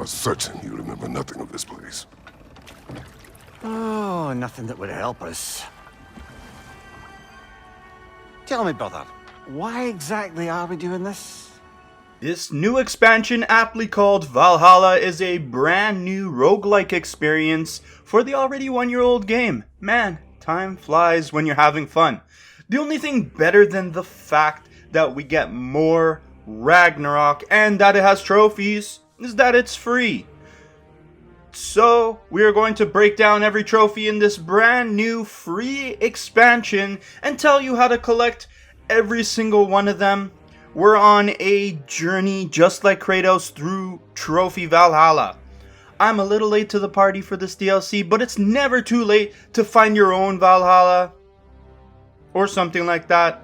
are certain you remember nothing of this place. Oh, nothing that would help us. Tell me, brother, why exactly are we doing this? This new expansion, aptly called Valhalla, is a brand new roguelike experience for the already one-year-old game. Man, time flies when you're having fun. The only thing better than the fact that we get more Ragnarok and that it has trophies is that it's free. So, we are going to break down every trophy in this brand new free expansion and tell you how to collect every single one of them. We're on a journey just like Kratos through Trophy Valhalla. I'm a little late to the party for this DLC, but it's never too late to find your own Valhalla or something like that.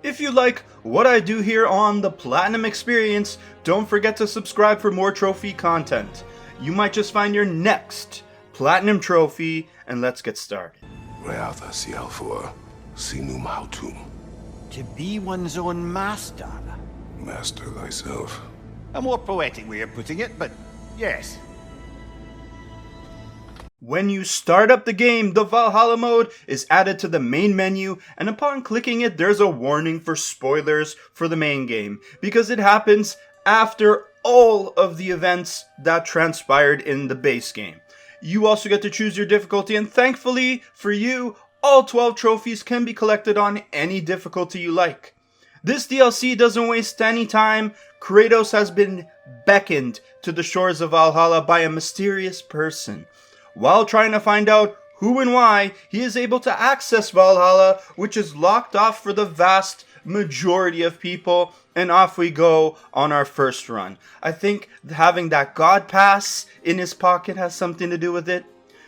If you like what I do here on the Platinum XPerience, don't forget to subscribe for more trophy content. You might just find your next Platinum trophy, and let's get started. Reatha Sialfua, Sinum Hautum. To be one's own master. Master thyself. A more poetic way of putting it, but yes. When you start up the game, the Valhalla mode is added to the main menu, and upon clicking it, there's a warning for spoilers for the main game, because it happens after all of the events that transpired in the base game. You also get to choose your difficulty, and thankfully for you, all 12 trophies can be collected on any difficulty you like. This DLC doesn't waste any time. Kratos has been beckoned to the shores of Valhalla by a mysterious person. While trying to find out who and why, he is able to access Valhalla, which is locked off for the vast majority of people, and off we go on our first run. I think having that God Pass in his pocket has something to do with it.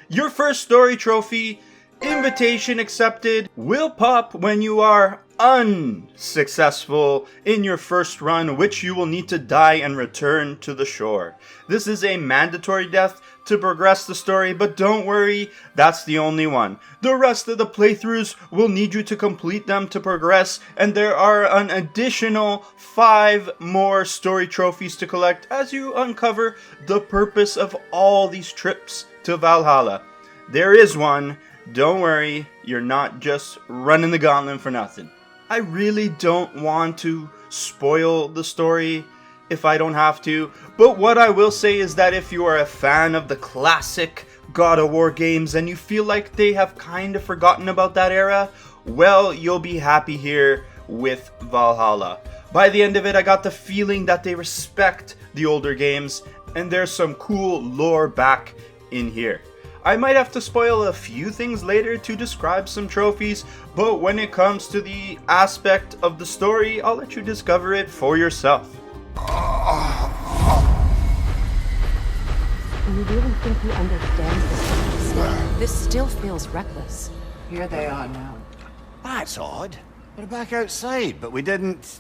Your first story trophy, invitation accepted, will pop when you are unsuccessful in your first run, which you will need to die and return to the shore. This is a mandatory death to progress the story, but don't worry, that's the only one. The rest of the playthroughs will need you to complete them to progress, and there are an additional 5 more story trophies to collect as you uncover the purpose of all these trips to Valhalla. There is one. Don't worry, you're not just running the gauntlet for nothing. I really don't want to spoil the story if I don't have to, but what I will say is that if you are a fan of the classic God of War games and you feel like they have kind of forgotten about that era, well, you'll be happy here with Valhalla. By the end of it, I got the feeling that they respect the older games, and there's some cool lore back in here. I might have to spoil a few things later to describe some trophies, but when it comes to the aspect of the story, I'll let you discover it for yourself. Do you really think he understands this? This still feels reckless. Here they are now. That's odd. We're back outside, but we didn't,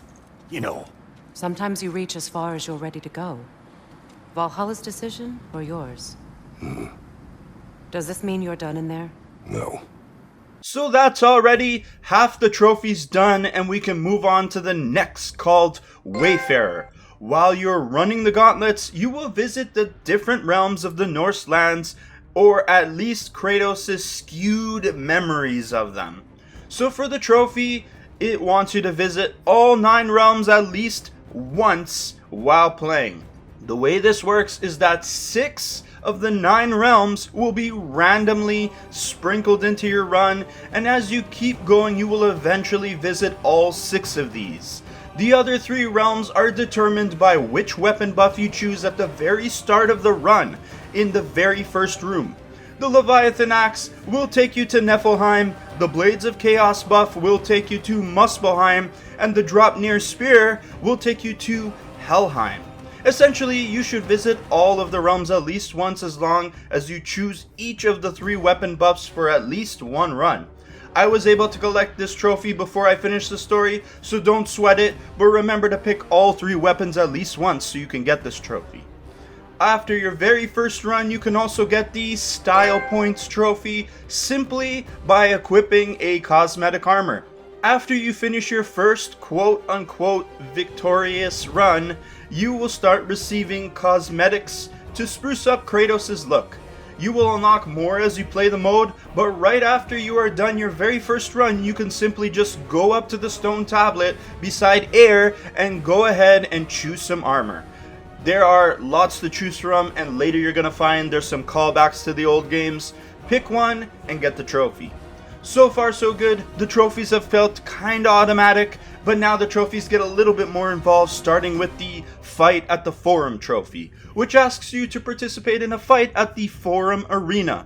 you know. Sometimes you reach as far as you're ready to go. Valhalla's decision or yours? Does this mean you're done in there? No. So that's already half the trophies done, and we can move on to the next, called Wayfarer. While you're running the gauntlets, you will visit the different realms of the Norse lands, or at least Kratos' skewed memories of them. So for the trophy, it wants you to visit all 9 realms at least once while playing. The way this works is that 6 of the 9 realms will be randomly sprinkled into your run, and as you keep going, you will eventually visit all 6 of these. The other 3 realms are determined by which weapon buff you choose at the very start of the run, in the very first room. The Leviathan Axe will take you to Niflheim, the Blades of Chaos buff will take you to Muspelheim, and the Dropnir Spear will take you to Helheim. Essentially, you should visit all of the realms at least once as long as you choose each of the 3 weapon buffs for at least one run. I was able to collect this trophy before I finished the story, so don't sweat it, but remember to pick all 3 weapons at least once so you can get this trophy. After your very first run, you can also get the Style Points trophy simply by equipping a cosmetic armor. After you finish your first quote-unquote victorious run, you will start receiving cosmetics to spruce up Kratos' look. You will unlock more as you play the mode, but right after you are done your very first run, you can simply just go up to the stone tablet beside Air and go ahead and choose some armor. There are lots to choose from, and later you're gonna find there's some callbacks to the old games. Pick one and get the trophy. So far so good. The trophies have felt kinda automatic, but now the trophies get a little bit more involved, starting with the fight at the Forum trophy, which asks you to participate in a fight at the Forum arena.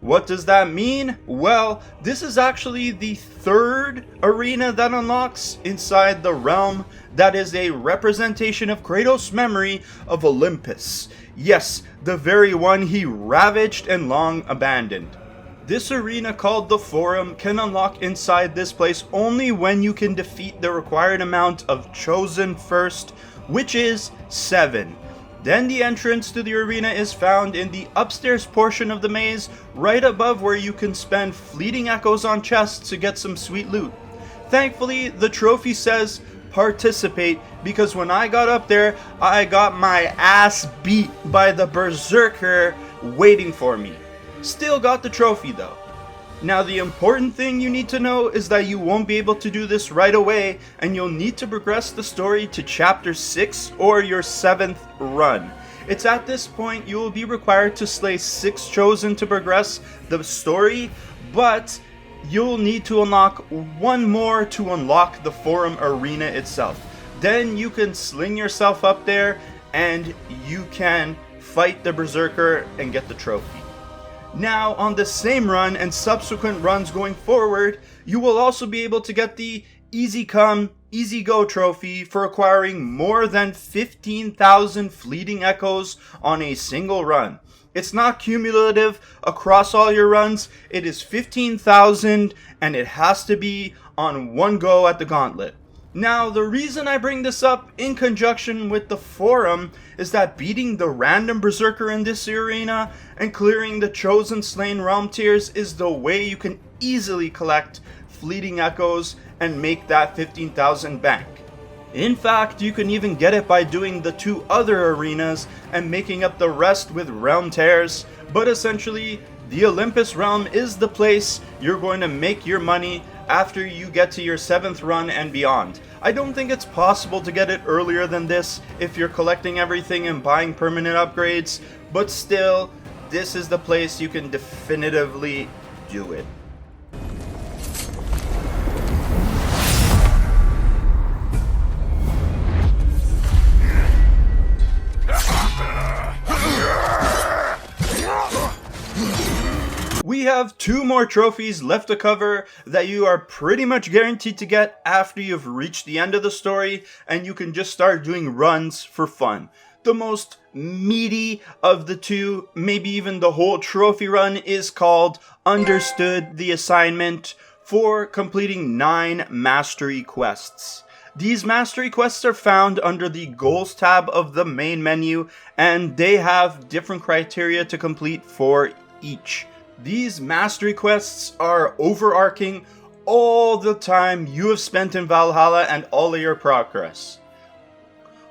What does that mean? Well, this is actually the third arena that unlocks inside the realm that is a representation of Kratos' memory of Olympus. Yes, the very one he ravaged and long abandoned. This arena called the Forum can unlock inside this place only when you can defeat the required amount of Chosen first, which is 7. Then the entrance to the arena is found in the upstairs portion of the maze, right above where you can spend fleeting echoes on chests to get some sweet loot. Thankfully, the trophy says participate, because when I got up there, I got my ass beat by the berserker waiting for me. Still got the trophy though. Now the important thing you need to know is that you won't be able to do this right away, and you'll need to progress the story to chapter 6 or your 7th run. It's at this point you will be required to slay 6 chosen to progress the story, but you'll need to unlock one more to unlock the Forum arena itself. Then you can sling yourself up there and you can fight the berserker and get the trophy. Now, on the same run and subsequent runs going forward, you will also be able to get the Easy Come, Easy Go trophy for acquiring more than 15,000 fleeting echoes on a single run. It's not cumulative across all your runs, it is 15,000 and it has to be on one go at the gauntlet. Now, the reason I bring this up in conjunction with the Forum is that beating the random berserker in this arena and clearing the chosen slain realm tiers is the way you can easily collect fleeting echoes and make that 15,000 bank. In fact, you can even get it by doing the 2 other arenas and making up the rest with realm tears, but essentially, the Olympus realm is the place you're going to make your money after you get to your 7th run and beyond. I don't think it's possible to get it earlier than this if you're collecting everything and buying permanent upgrades, but still, this is the place you can definitively do it. We have 2 more trophies left to cover that you are pretty much guaranteed to get after you've reached the end of the story, and you can just start doing runs for fun. The most meaty of the 2, maybe even the whole trophy run, is called Understood the Assignment for completing 9 mastery quests. These mastery quests are found under the Goals tab of the main menu, and they have different criteria to complete for each. These mastery quests are overarching all the time you have spent in Valhalla and all of your progress.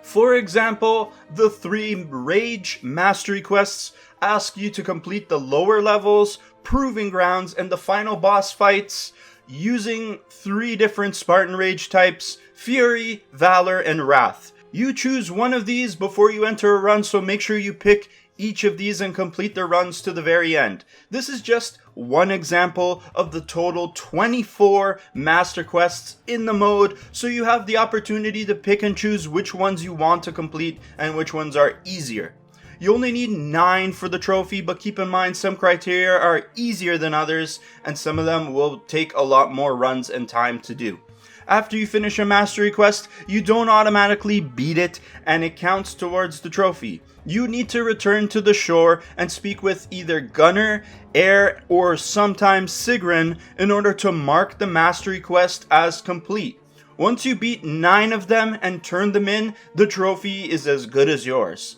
For example, the 3 Rage mastery quests ask you to complete the lower levels, Proving Grounds, and the final boss fights using 3 different Spartan Rage types: Fury, Valor, and Wrath. You choose one of these before you enter a run, so make sure you pick each of these and complete their runs to the very end. This is just one example of the total 24 master quests in the mode, so you have the opportunity to pick and choose which ones you want to complete and which ones are easier. You only need 9 for the trophy, but keep in mind some criteria are easier than others, and some of them will take a lot more runs and time to do. After you finish a mastery quest, you don't automatically beat it and it counts towards the trophy. You need to return to the shore and speak with either Gunnar, Air, or sometimes Sigrun in order to mark the mastery quest as complete. Once you beat 9 of them and turn them in, the trophy is as good as yours.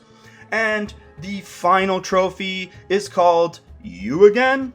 And the final trophy is called You Again?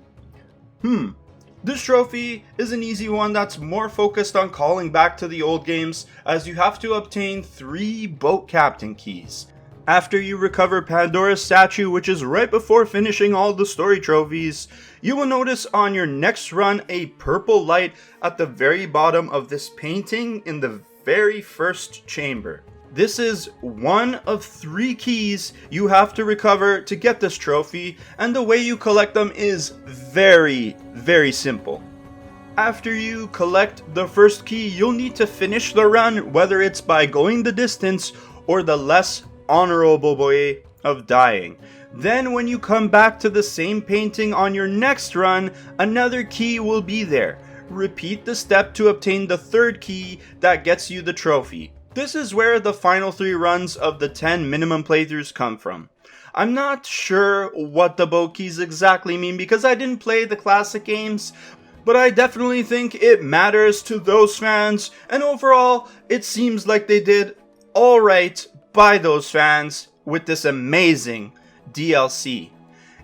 This trophy is an easy one that's more focused on calling back to the old games, as you have to obtain 3 boat captain keys. After you recover Pandora's statue, which is right before finishing all the story trophies, you will notice on your next run a purple light at the very bottom of this painting in the very first chamber. This is one of 3 keys you have to recover to get this trophy, and the way you collect them is very, very simple. After you collect the first key, you'll need to finish the run, whether it's by going the distance or the less honorable way of dying. Then when you come back to the same painting on your next run, another key will be there. Repeat the step to obtain the 3rd key that gets you the trophy. This is where the final 3 runs of the 10 minimum playthroughs come from. I'm not sure what the bow keys exactly mean because I didn't play the classic games, but I definitely think it matters to those fans, and overall, it seems like they did alright by those fans with this amazing DLC.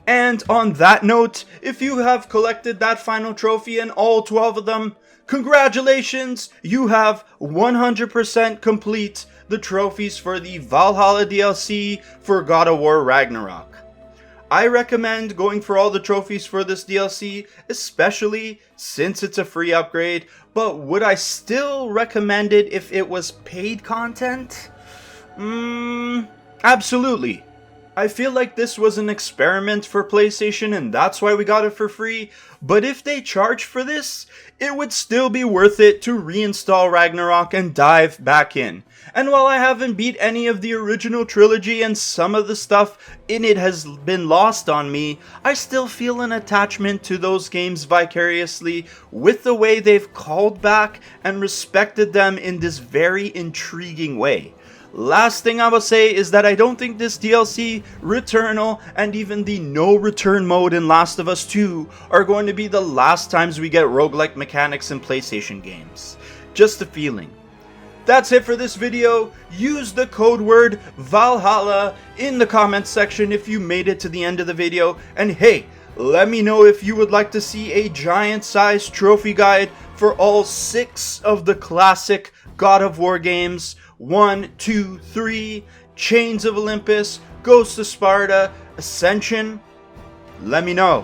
And on that note, if you have collected that final trophy and all 12 of them, congratulations! You have 100% complete the trophies for the Valhalla DLC for God of War Ragnarok. I recommend going for all the trophies for this DLC, especially since it's a free upgrade, but would I still recommend it if it was paid content? Absolutely. I feel like this was an experiment for PlayStation and that's why we got it for free, but if they charge for this, it would still be worth it to reinstall Ragnarok and dive back in. And while I haven't beat any of the original trilogy and some of the stuff in it has been lost on me, I still feel an attachment to those games vicariously with the way they've called back and respected them in this very intriguing way. Last thing I will say is that I don't think this DLC, Returnal, and even the no return mode in Last of Us 2 are going to be the last times we get roguelike mechanics in PlayStation games. Just a feeling. That's it for this video. Use the code word Valhalla in the comments section if you made it to the end of the video. And hey, let me know if you would like to see a giant-sized trophy guide for all 6 of the classic God of War games. 1, 2, 3, Chains of Olympus, Ghosts of Sparta, Ascension. Let me know.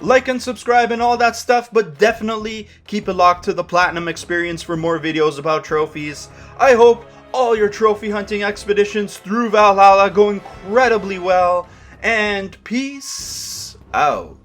Like and subscribe and all that stuff, but definitely keep it locked to the Platinum XPerience for more videos about trophies. I hope all your trophy hunting expeditions through Valhalla go incredibly well, and peace out.